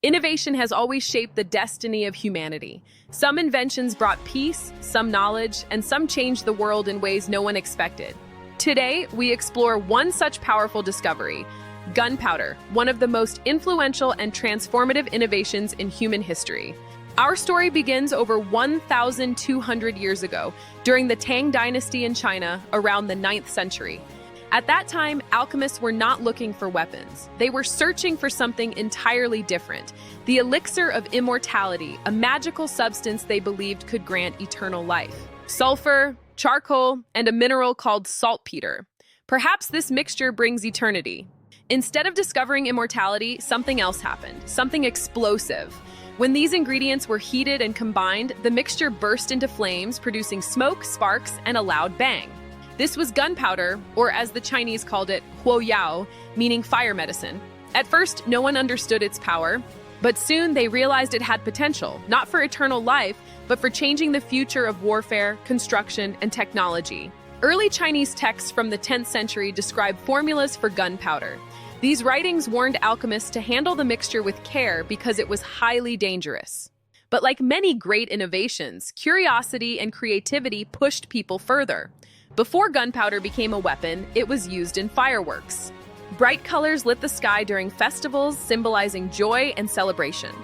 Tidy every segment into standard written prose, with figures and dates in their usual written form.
Innovation has always shaped the destiny of humanity. Some inventions brought peace, some knowledge, and some changed the world in ways no one expected. Today, we explore one such powerful discovery: gunpowder, one of the most influential and transformative innovations in human history. Our story begins over 1,200 years ago, during the Tang Dynasty in China, around the 9th century. At that time, alchemists were not looking for weapons. They were searching for something entirely different: the elixir of immortality, a magical substance they believed could grant eternal life. Sulfur, charcoal, and a mineral called saltpeter. Perhaps this mixture brings eternity. Instead of discovering immortality, something else happened, something explosive. When these ingredients were heated and combined, the mixture burst into flames, producing smoke, sparks, and a loud bang. This was gunpowder, or as the Chinese called it, huo yao, meaning fire medicine. At first, no one understood its power, but soon they realized it had potential, not for eternal life, but for changing the future of warfare, construction, and technology. Early Chinese texts from the 10th century describe formulas for gunpowder. These writings warned alchemists to handle the mixture with care because it was highly dangerous. But like many great innovations, curiosity and creativity pushed people further. Before gunpowder became a weapon, it was used in fireworks. Bright colors lit the sky during festivals, symbolizing joy and celebration.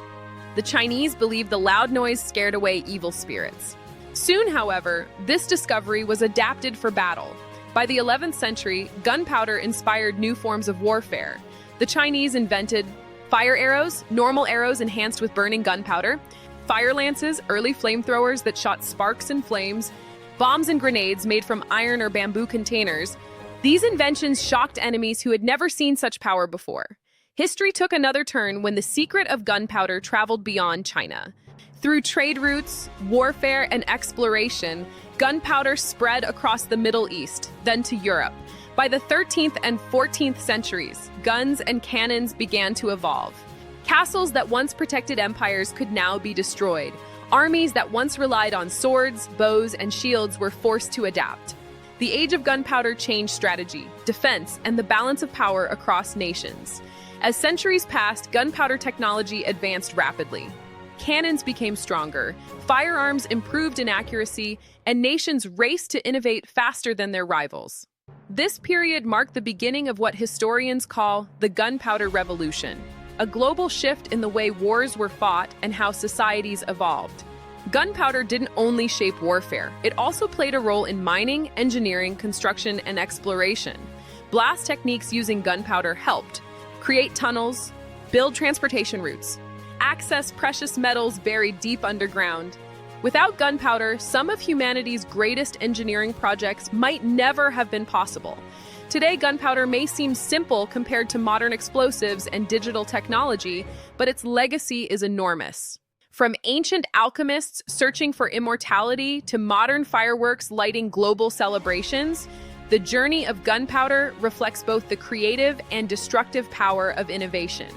The Chinese believed the loud noise scared away evil spirits. Soon, however, this discovery was adapted for battle. By the 11th century, gunpowder inspired new forms of warfare. The Chinese invented fire arrows, normal arrows enhanced with burning gunpowder, fire lances, early flamethrowers that shot sparks and flames, bombs and grenades made from iron or bamboo containers. These inventions shocked enemies who had never seen such power before. History took another turn when the secret of gunpowder traveled beyond China. Through trade routes, warfare, and exploration, gunpowder spread across the Middle East, then to Europe. By the 13th and 14th centuries, guns and cannons began to evolve. Castles that once protected empires could now be destroyed. Armies that once relied on swords, bows, and shields were forced to adapt. The age of gunpowder changed strategy, defense, and the balance of power across nations. As centuries passed, gunpowder technology advanced rapidly. Cannons became stronger, firearms improved in accuracy, and nations raced to innovate faster than their rivals. This period marked the beginning of what historians call the Gunpowder Revolution, a global shift in the way wars were fought and how societies evolved. Gunpowder didn't only shape warfare, it also played a role in mining, engineering, construction, and exploration. Blast techniques using gunpowder helped create tunnels, build transportation routes, access precious metals buried deep underground. Without gunpowder, some of humanity's greatest engineering projects might never have been possible. Today, gunpowder may seem simple compared to modern explosives and digital technology, but its legacy is enormous. From ancient alchemists searching for immortality to modern fireworks lighting global celebrations, the journey of gunpowder reflects both the creative and destructive power of innovation.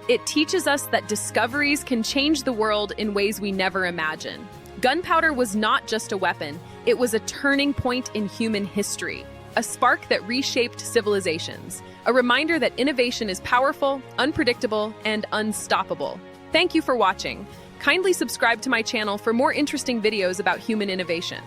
It teaches us that discoveries can change the world in ways we never imagined. Gunpowder was not just a weapon, it was a turning point in human history, a spark that reshaped civilizations, a reminder that innovation is powerful, unpredictable, and unstoppable. Thank you for watching. Kindly subscribe to my channel for more interesting videos about human innovation.